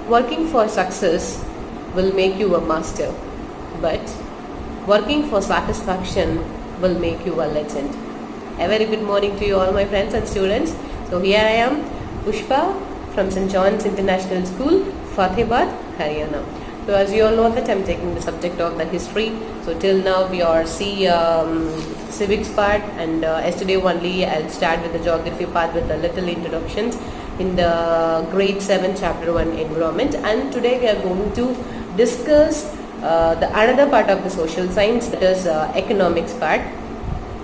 Working for success will make you a master, but working for satisfaction will make you a legend. A very good morning to you all, my friends and students. So here I am, Pushpa from St. John's International School, Fatehbad, Haryana. So as you all know that I'm taking the subject of the history. So till now we are civics part, and yesterday only I'll start with the geography part with a little introductions in the grade 7 chapter 1 environment, and today we are going to discuss the another part of the social science, that is economics part.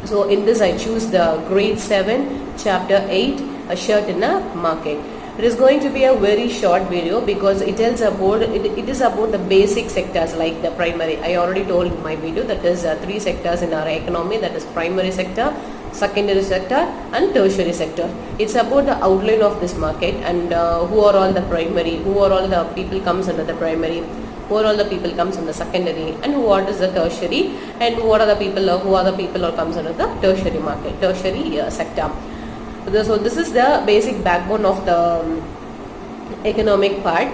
So in this I choose the grade 7 chapter 8, a shirt in a market. It is going to be a very short video because it tells about it is about the basic sectors like the primary. I already told in my video that is 3 sectors in our economy, that is primary sector, secondary sector and tertiary sector. It's about the outline of this market and who are all the primary, who are all the people comes under the primary, who are all the people comes in the secondary, and what is the tertiary, and what are the people or comes under the tertiary market, tertiary sector. So this is the basic backbone of the economic part,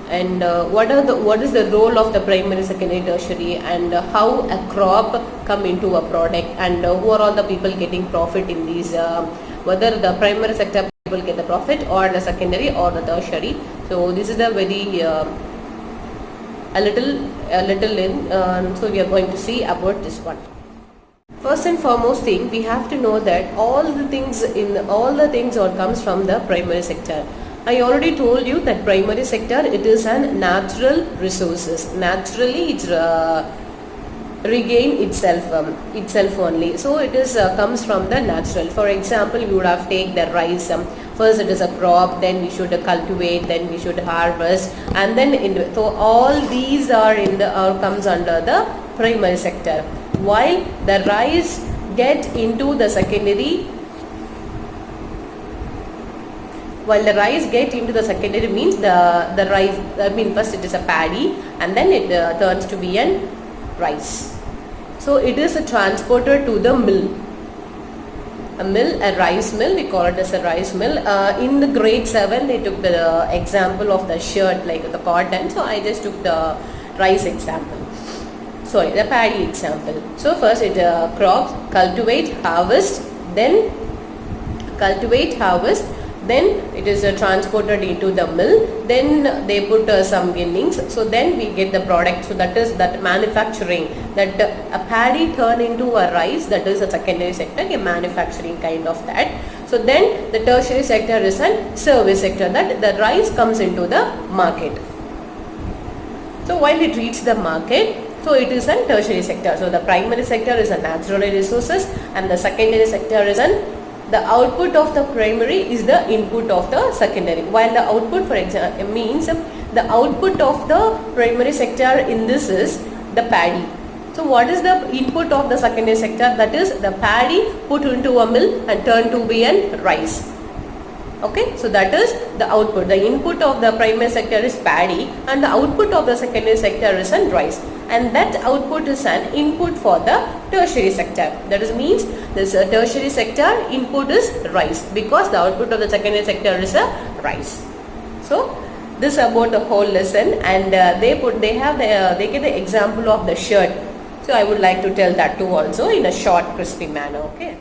and what is the role of the primary, secondary, tertiary, and how a crop come into a product, and who are all the people getting profit in these, whether the primary sector people get the profit or the secondary or the tertiary. So this is the very a little in, so we are going to see about this one. First and foremost thing, we have to know that all the things all comes from the primary sector. I already told you that primary sector, it is an natural resources. Naturally it's regain itself only. So it is comes from the natural. For example, we would have take the rice. First it is a crop, then we should cultivate, then we should harvest, and then so all these are comes under the primary sector. While the rice get into the secondary, means the rice, first it is a paddy and then it turns to be an rice. So it is transported to the mill. A rice mill, we call it as a rice mill. In the grade 7 they took the example of the shirt, like the cotton, so I just took the rice example. Sorry, the paddy example. So first it crops, cultivate, harvest, then it is transported into the mill, then they put some ginnings, so then we get the product. So that is that manufacturing, that a paddy turn into a rice, that is a secondary sector, a manufacturing kind of that. So then the tertiary sector is a service sector, that the rice comes into the market. So while it reaches the market, so it is a tertiary sector. So the primary sector is a natural resources, and the secondary sector is the output of the primary is the input of the secondary. While the output, for example, means the output of the primary sector in this is the paddy. So what is the input of the secondary sector? That is the paddy put into a mill and turned to be a rice. Okay, so that is the output. The input of the primary sector is paddy and the output of the secondary sector is an rice, and that output is an input for the tertiary sector. That is means this tertiary sector input is rice because the output of the secondary sector is a rice. So this about the whole lesson, and they give the example of the shirt. So I would like to tell that too also in a short crispy manner. Okay.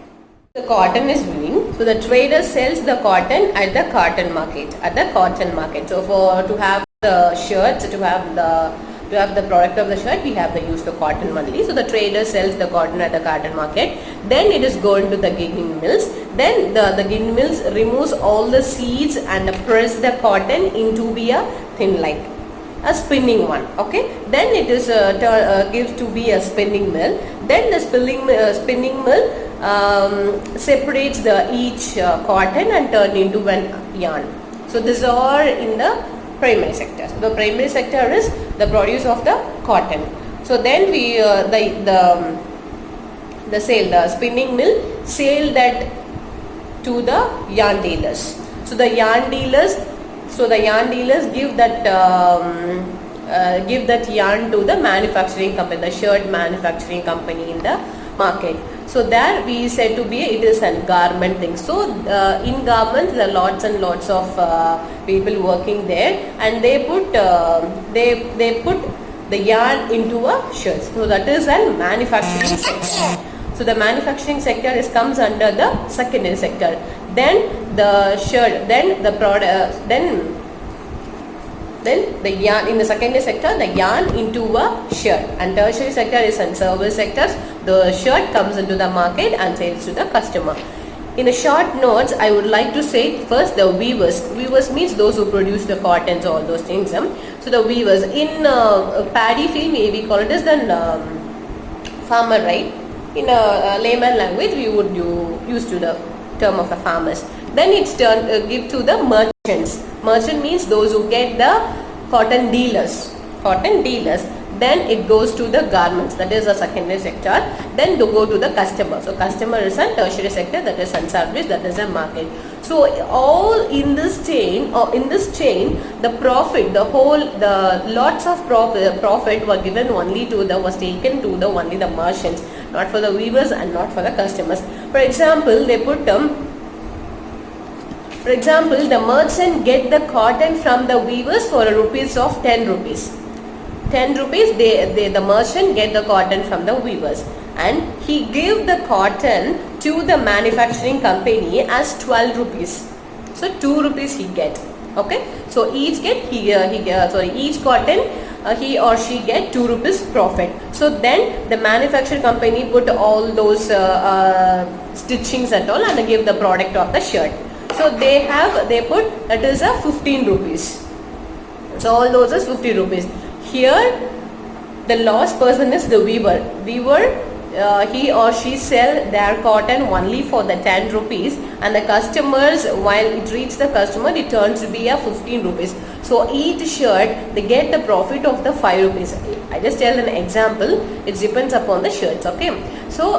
The cotton is weaving, so the trader sells the cotton at the cotton market. So to have the shirts, to have the product of the shirt, we have to use the cotton only. So the trader sells the cotton at the cotton market. Then it is going to the ginning mills. Then the ginning mills removes all the seeds and press the cotton into be a thin like a spinning one. Okay. Then it is gives to be a spinning mill. Then the spinning mill separates the each cotton and turn into an yarn. So these are in the primary sector. The primary sector is the produce of the cotton. So then we the spinning mill sell that to the yarn dealers. So the yarn dealers give that yarn to the manufacturing company, the shirt manufacturing company in the market. So there we said to be it is a garment thing. So in garments there are lots and lots of people working there, and they put they put the yarn into a shirt. So that is a manufacturing sector. So the manufacturing sector comes under the secondary sector. Then the shirt, then the product, then the yarn in the secondary sector, the yarn into a shirt, and tertiary sector is in service sectors. The shirt comes into the market and sells to the customer. In a short notes, I would like to say first the weavers. Weavers means those who produce the cottons, all those things. So the weavers in paddy field we call it as the farmer, right? In a layman language we would use to the term of the farmers. Then it's give to the merchants. Merchant means those who get the cotton dealers. Then it goes to the garments, that is a secondary sector. Then to go to the customer. So customer is a tertiary sector, that is a service, that is a market. So all in this chain, the profit, the lots of profit were given only to was taken to only the merchants, not for the weavers and not for the customers. For example, they put the merchant get the cotton from the weavers for rupees of 10 rupees. 10 rupees, the merchant get the cotton from the weavers, and he give the cotton to the manufacturing company as 12 rupees. So 2 rupees he get. Okay. So each cotton he or she get 2 rupees profit. So then the manufacturing company put all those stitchings and all, and they give the product of the shirt. So they put that is a 15 rupees. So all those is 50 rupees. Here the lost person is the weaver. He or she sell their cotton only for the 10 rupees, and the customers, while it reaches the customer, it turns to be a 15 rupees. So each shirt they get the profit of the 5 rupees. I just tell an example. It depends upon the shirts. Okay. So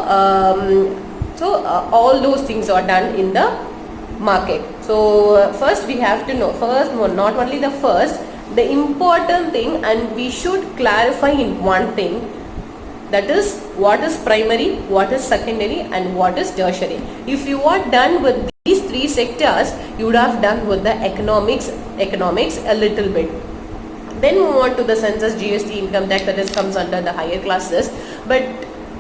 all those things are done in the market. So first we have to know, not only the first, the important thing, and we should clarify in one thing, that is what is primary, what is secondary, and what is tertiary. If you are done with these three sectors, you would have done with the economics a little bit. Then move on to the census, GST, income tax, that comes under the higher classes. But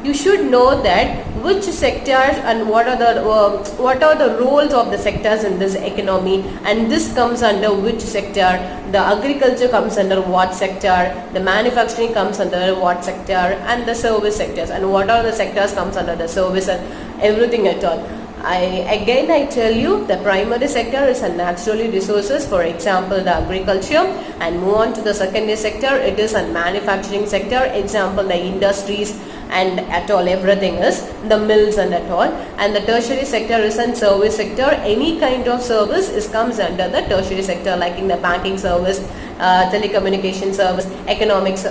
you should know that which sectors and what are the roles of the sectors in this economy, and this comes under which sector. The agriculture comes under what sector, the manufacturing comes under what sector, and the service sectors, and what are the sectors comes under the service, and everything at all. I tell you, the primary sector is a natural resources, for example the agriculture, and move on to the secondary sector, it is a manufacturing sector, example the industries and at all, everything is the mills and at all. And the tertiary sector is a service sector. Any kind of service comes under the tertiary sector, like in the banking service, telecommunication service, economics,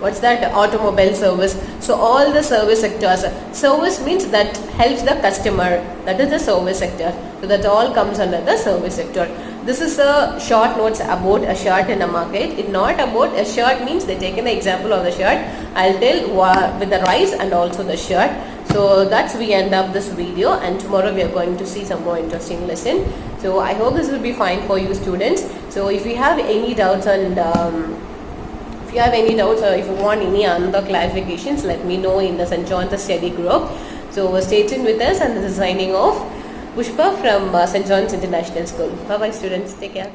automobile service. So all the service sectors. Service means that helps the customer, that is the service sector. So that all comes under the service sector. This is a short notes about a shirt in a market. It's not about a shirt means they taken the example of the shirt. I'll tell with the rice and also the shirt. So that's we end up this video, and tomorrow we are going to see some more interesting lesson. So I hope this will be fine for you students. So if you have any doubts and if you want any other clarifications, let me know in the St. John's study group. So stay tuned with us, and this is signing off. Pushpa from St. John's International School. Bye bye students. Take care.